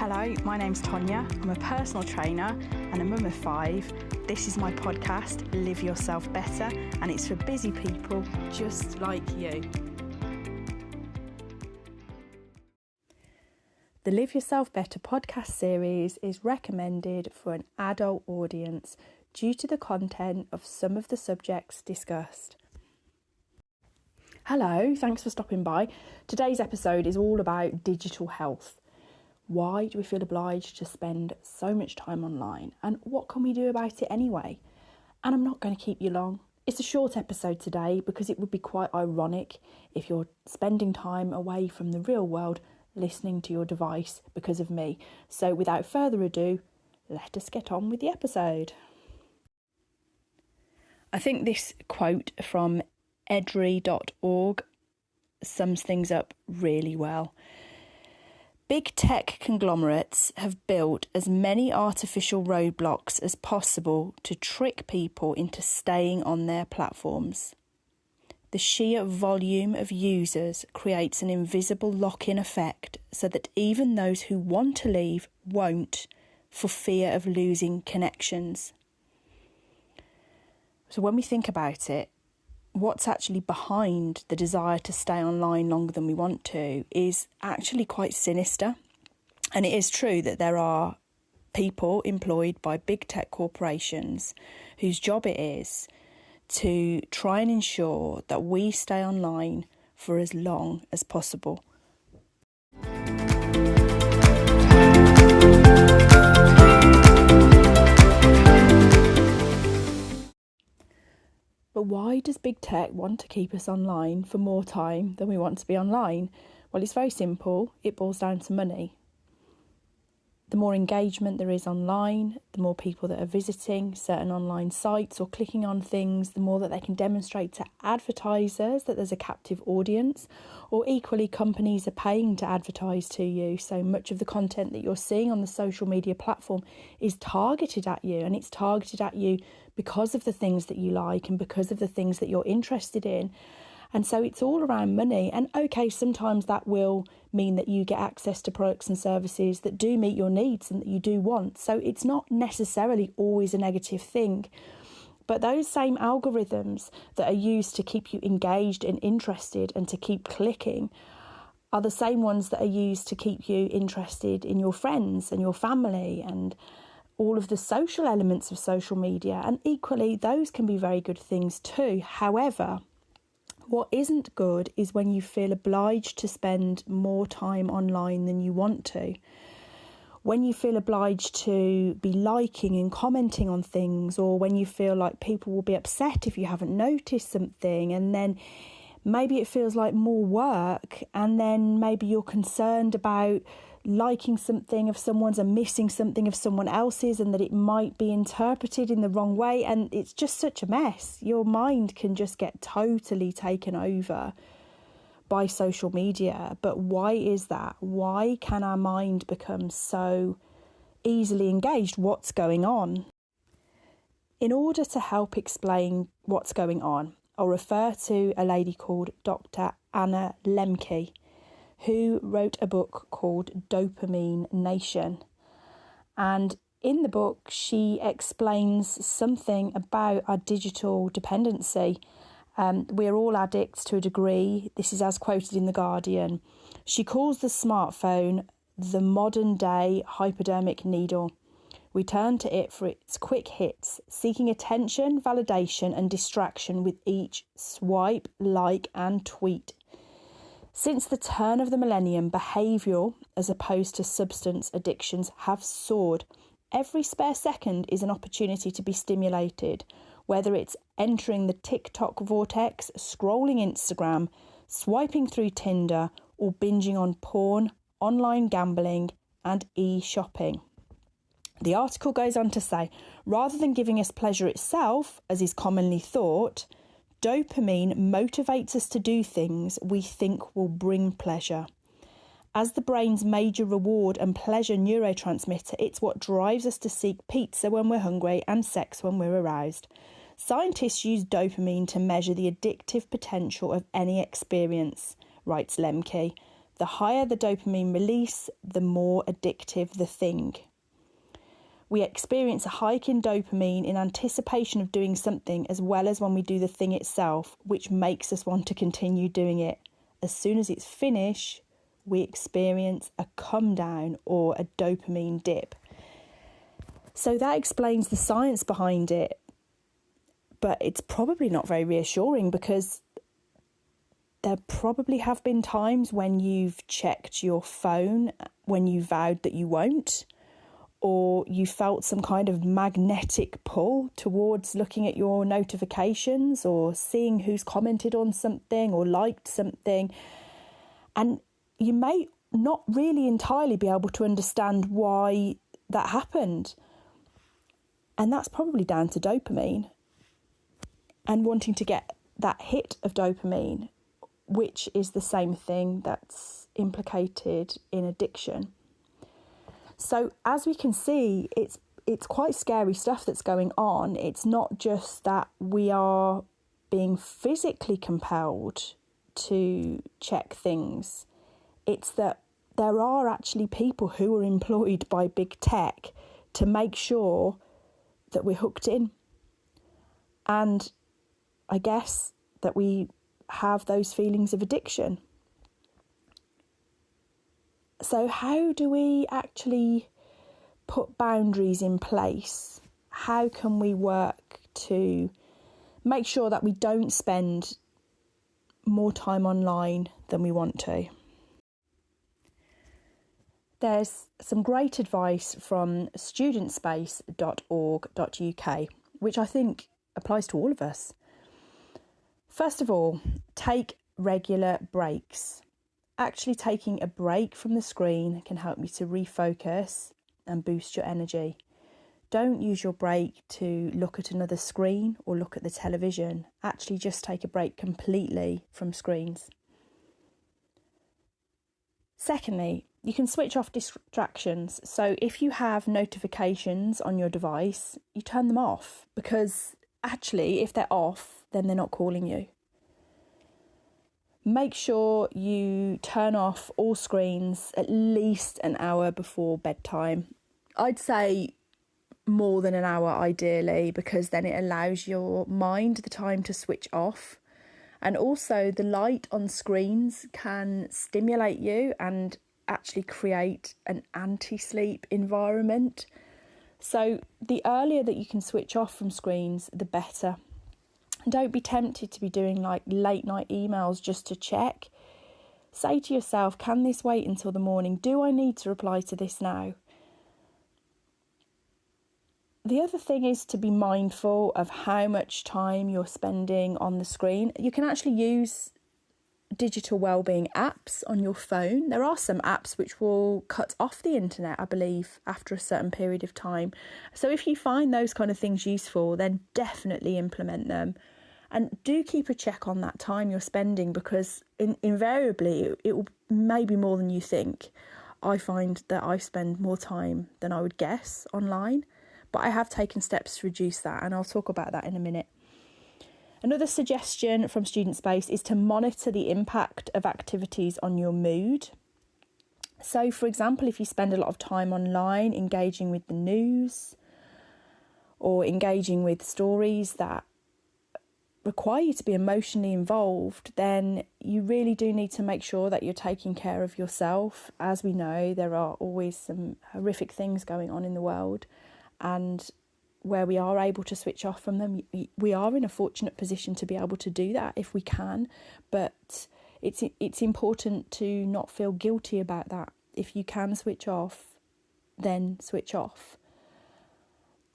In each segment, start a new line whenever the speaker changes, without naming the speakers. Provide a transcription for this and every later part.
Hello, my name's Tonya. I'm a personal trainer and a mum of 5. This is my podcast, Live Yourself Better, and it's for busy people just like you. The Live Yourself Better podcast series is recommended for an adult audience due to the content of some of the subjects discussed. Hello, thanks for stopping by. Today's episode is all about digital health. Why do we feel obliged to spend so much time online, and what can we do about it anyway? And I'm not going to keep you long. It's a short episode today because it would be quite ironic if you're spending time away from the real world listening to your device because of me. So without further ado, let us get on with the episode. I think this quote from edry.org sums things up really well. Big tech conglomerates have built as many artificial roadblocks as possible to trick people into staying on their platforms. The sheer volume of users creates an invisible lock-in effect so that even those who want to leave won't for fear of losing connections. So when we think about it, what's actually behind the desire to stay online longer than we want to is actually quite sinister. And it is true that there are people employed by big tech corporations whose job it is to try and ensure that we stay online for as long as possible. But why does big tech want to keep us online for more time than we want to be online? Well, it's very simple. It boils down to money. The more engagement there is online, the more people that are visiting certain online sites or clicking on things, the more that they can demonstrate to advertisers that there's a captive audience, or equally companies are paying to advertise to you. So much of the content that you're seeing on the social media platform is targeted at you, and it's targeted at you because of the things that you like and because of the things that you're interested in. And so it's all around money. And okay, sometimes that will mean that you get access to products and services that do meet your needs and that you do want. So it's not necessarily always a negative thing. But those same algorithms that are used to keep you engaged and interested and to keep clicking are the same ones that are used to keep you interested in your friends and your family and all of the social elements of social media. And equally, those can be very good things too. However, what isn't good is when you feel obliged to spend more time online than you want to. When you feel obliged to be liking and commenting on things, or when you feel like people will be upset if you haven't noticed something, and then maybe it feels like more work, and then maybe you're concerned about liking something of someone's and missing something of someone else's, and that it might be interpreted in the wrong way, and it's just such a mess. Your mind can just get totally taken over by social media. But why is that? Why can our mind become so easily engaged? What's going on? In order to help explain what's going on, I'll refer to a lady called Dr. Anna Lemke, who wrote a book called Dopamine Nation. And in the book, she explains something about our digital dependency. We're all addicts to a degree. This is as quoted in The Guardian. She calls the smartphone the modern day hypodermic needle. We turn to it for its quick hits, seeking attention, validation and distraction with each swipe, like and tweet. Since the turn of the millennium, behavioural as opposed to substance addictions have soared. Every spare second is an opportunity to be stimulated, whether it's entering the TikTok vortex, scrolling Instagram, swiping through Tinder, or binging on porn, online gambling, and e-shopping. The article goes on to say, rather than giving us pleasure itself, as is commonly thought, dopamine motivates us to do things we think will bring pleasure. As the brain's major reward and pleasure neurotransmitter, it's what drives us to seek pizza when we're hungry and sex when we're aroused. Scientists use dopamine to measure the addictive potential of any experience, writes Lemke. The higher the dopamine release, the more addictive the thing. We experience a hike in dopamine in anticipation of doing something, as well as when we do the thing itself, which makes us want to continue doing it. As soon as it's finished, we experience a come down or a dopamine dip. So that explains the science behind it, but it's probably not very reassuring, because there probably have been times when you've checked your phone when you vowed that you won't, or you felt some kind of magnetic pull towards looking at your notifications or seeing who's commented on something or liked something. And you may not really entirely be able to understand why that happened. And that's probably down to dopamine and wanting to get that hit of dopamine, which is the same thing that's implicated in addiction. So as we can see, it's quite scary stuff that's going on. It's not just that we are being physically compelled to check things. It's that there are actually people who are employed by big tech to make sure that we're hooked in. And I guess that we have those feelings of addiction. So how do we actually put boundaries in place? How can we work to make sure that we don't spend more time online than we want to? There's some great advice from studentspace.org.uk, which I think applies to all of us. First of all, take regular breaks. Actually taking a break from the screen can help you to refocus and boost your energy. Don't use your break to look at another screen or look at the television. Actually just take a break completely from screens. Secondly, you can switch off distractions. So if you have notifications on your device, you turn them off, because actually if they're off, then they're not calling you. Make sure you turn off all screens at least an hour before bedtime. I'd say more than an hour ideally, because then it allows your mind the time to switch off. And also the light on screens can stimulate you and actually create an anti-sleep environment. So the earlier that you can switch off from screens, the better. Don't be tempted to be doing like late night emails just to check. Say to yourself, can this wait until the morning? Do I need to reply to this now? The other thing is to be mindful of how much time you're spending on the screen. You can actually use digital wellbeing apps on your phone. There are some apps which will cut off the internet, I believe, after a certain period of time. So if you find those kind of things useful, then definitely implement them. And do keep a check on that time you're spending, because invariably it will maybe more than you think. I find that I spend more time than I would guess online, but I have taken steps to reduce that, and I'll talk about that in a minute. Another suggestion from Student Space is to monitor the impact of activities on your mood. So, for example, if you spend a lot of time online engaging with the news or engaging with stories that require you to be emotionally involved, then you really do need to make sure that you're taking care of yourself. As we know, there are always some horrific things going on in the world, and where we are able to switch off from them, we are in a fortunate position to be able to do that if we can, but it's important to not feel guilty about that. If you can switch off, then switch off.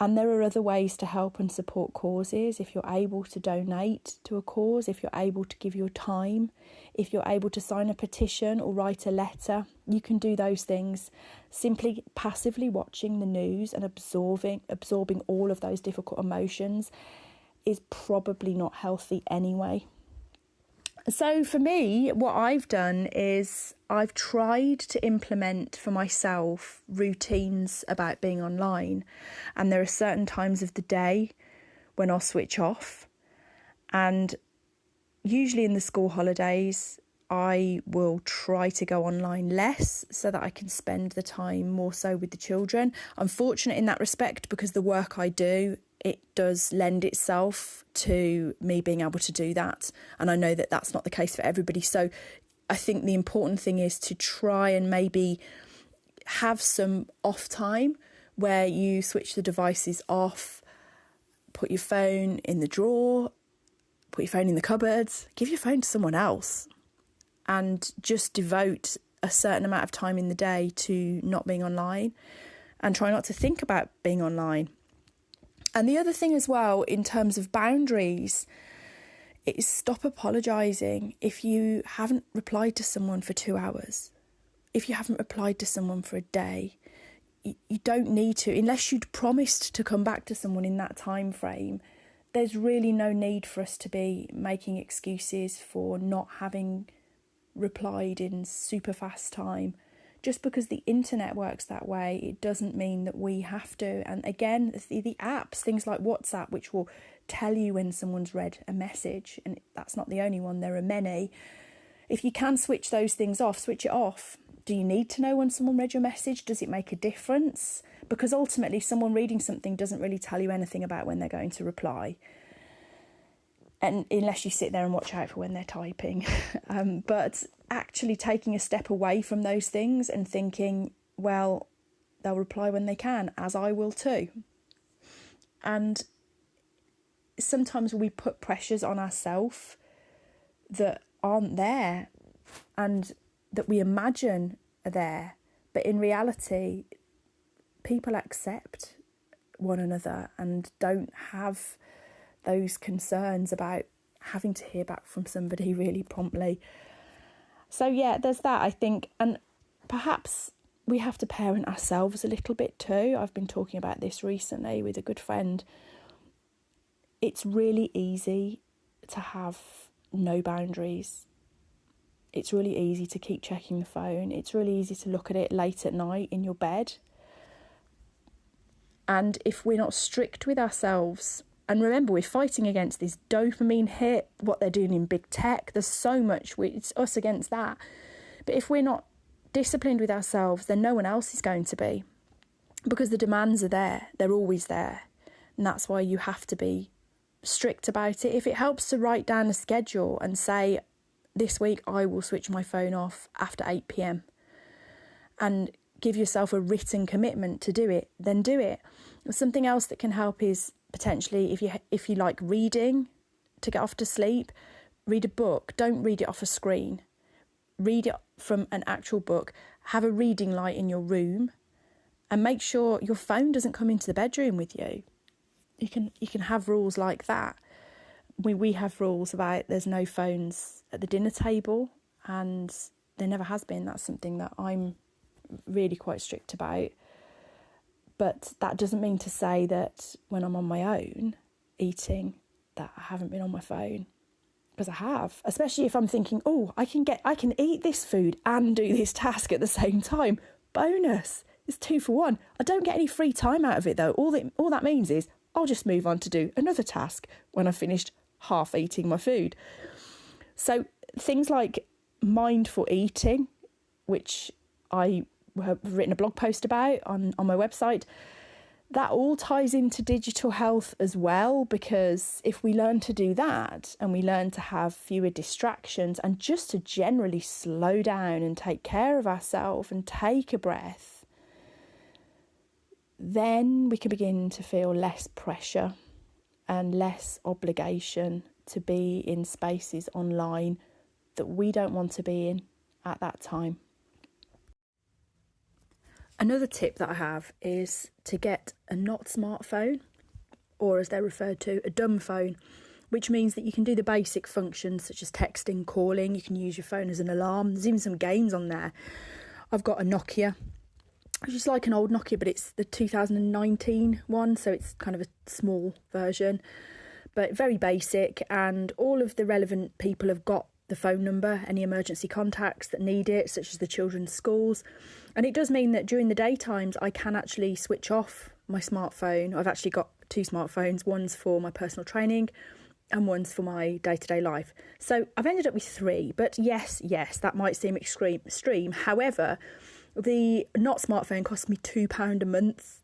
And there are other ways to help and support causes. If you're able to donate to a cause, if you're able to give your time, if you're able to sign a petition or write a letter, you can do those things. Simply passively watching the news and absorbing all of those difficult emotions is probably not healthy anyway. So for me, what I've done is I've tried to implement for myself routines about being online. And there are certain times of the day when I'll switch off. And usually in the school holidays, I will try to go online less so that I can spend the time more so with the children. I'm fortunate in that respect because the work I do, it does lend itself to me being able to do that. And I know that that's not the case for everybody. So I think the important thing is to try and maybe have some off time where you switch the devices off, put your phone in the drawer, put your phone in the cupboard, give your phone to someone else, and just devote a certain amount of time in the day to not being online and try not to think about being online. And the other thing as well, in terms of boundaries, is stop apologising if you haven't replied to someone for 2 hours, if you haven't replied to someone for a day. You don't need to, unless you'd promised to come back to someone in that time frame. There's really no need for us to be making excuses for not having replied in super fast time. Just because the internet works that way, it doesn't mean that we have to. And again, the apps, things like WhatsApp, which will tell you when someone's read a message, and that's not the only one, there are many. If you can switch those things off, switch it off. Do you need to know when someone read your message? Does it make a difference? Because ultimately, someone reading something doesn't really tell you anything about when they're going to reply. And unless you sit there and watch out for when they're typing. But actually taking a step away from those things and thinking, well, they'll reply when they can, as I will too. And sometimes we put pressures on ourselves that aren't there and that we imagine are there. But in reality, people accept one another and don't have those concerns about having to hear back from somebody really promptly. So yeah, there's that, I think. And perhaps we have to parent ourselves a little bit too. I've been talking about this recently with a good friend. It's really easy to have no boundaries. It's really easy to keep checking the phone. It's really easy to look at it late at night in your bed. And if we're not strict with ourselves, and remember, we're fighting against this dopamine hit, what they're doing in big tech. There's so much, it's us against that. But if we're not disciplined with ourselves, then no one else is going to be. Because the demands are there. They're always there. And that's why you have to be strict about it. If it helps to write down a schedule and say, this week I will switch my phone off after 8 p.m. and give yourself a written commitment to do it, then do it. Something else that can help is potentially, if you like reading to get off to sleep, read a book. Don't read it off a screen. Read it from an actual book. Have a reading light in your room, and make sure your phone doesn't come into the bedroom with you. You can have rules like that. We have rules about there's no phones at the dinner table, and there never has been. That's something that I'm really quite strict about. But that doesn't mean to say that when I'm on my own eating that I haven't been on my phone, because I have, especially if I'm thinking, oh, I can eat this food and do this task at the same time. Bonus. It's 2 for 1. I don't get any free time out of it though. All that means is I'll just move on to do another task when I've finished half eating my food. So things like mindful eating, which I have written a blog post about on my website, that all ties into digital health as well, because if we learn to do that and we learn to have fewer distractions and just to generally slow down and take care of ourselves and take a breath, then we can begin to feel less pressure and less obligation to be in spaces online that we don't want to be in at that time. Another tip that I have is to get a not smartphone, or as they're referred to, a dumb phone, which means that you can do the basic functions such as texting, calling. You can use your phone as an alarm. There's even some games on there. I've got a Nokia, which is like an old Nokia, but it's the 2019 one, so it's kind of a small version, but very basic, and all of the relevant people have got the phone number, any emergency contacts that need it, such as the children's schools. And it does mean that during the daytimes I can actually switch off my smartphone. I've actually got 2 smartphones. One's for my personal training and one's for my day-to-day life. So I've ended up with 3, but yes, that might seem extreme. However, the not smartphone cost me £2 a month.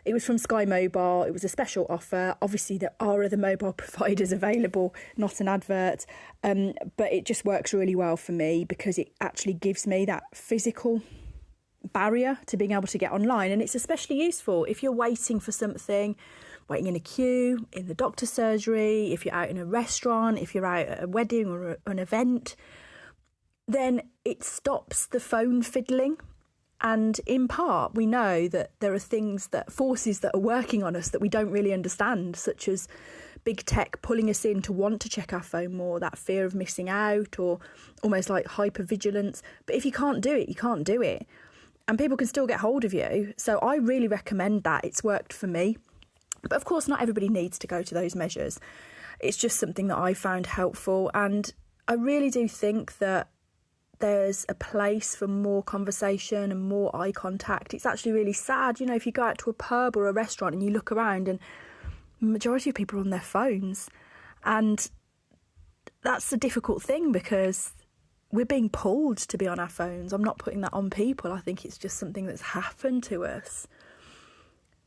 It was from Sky Mobile. It was a special offer. Obviously, there are other mobile providers available, not an advert. But it just works really well for me because it actually gives me that physical barrier to being able to get online. And it's especially useful if you're waiting for something, waiting in a queue, in the doctor's surgery, if you're out in a restaurant, if you're out at a wedding or an event, then it stops the phone fiddling. And in part, we know that there are forces that are working on us that we don't really understand, such as big tech pulling us in to want to check our phone more, that fear of missing out, or almost like hypervigilance. But if you can't do it, you can't do it. And people can still get hold of you. So I really recommend that. It's worked for me. But of course, not everybody needs to go to those measures. It's just something that I found helpful. And I really do think that there's a place for more conversation and more eye contact. It's actually really sad, if you go out to a pub or a restaurant and you look around and the majority of people are on their phones. And that's a difficult thing because we're being pulled to be on our phones. I'm not putting that on people. I think it's just something that's happened to us.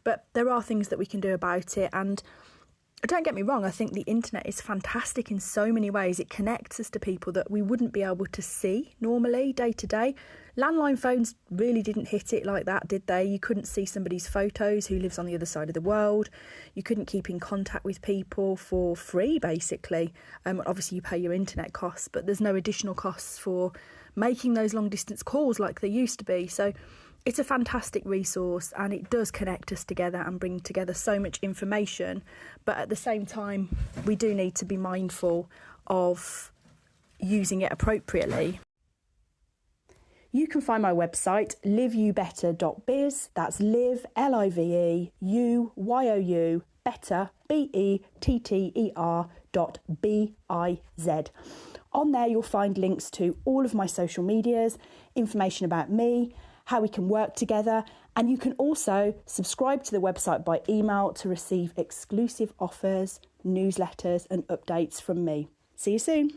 But there are things that we can do about it. And don't get me wrong, I think the internet is fantastic in so many ways. It connects us to people that we wouldn't be able to see normally day to day. Landline phones really didn't hit it like that, did they? You couldn't see somebody's photos who lives on the other side of the world. You couldn't keep in contact with people for free, basically. Obviously, you pay your internet costs, but there's no additional costs for making those long distance calls like there used to be. So it's a fantastic resource and it does connect us together and bring together so much information. But at the same time, we do need to be mindful of using it appropriately. You can find my website, liveyoubetter.biz. That's live, LIVEUYOU, better, BETTER.BIZ. On there, you'll find links to all of my social medias, information about me, how we can work together, and you can also subscribe to the website by email to receive exclusive offers, newsletters and updates from me. See you soon.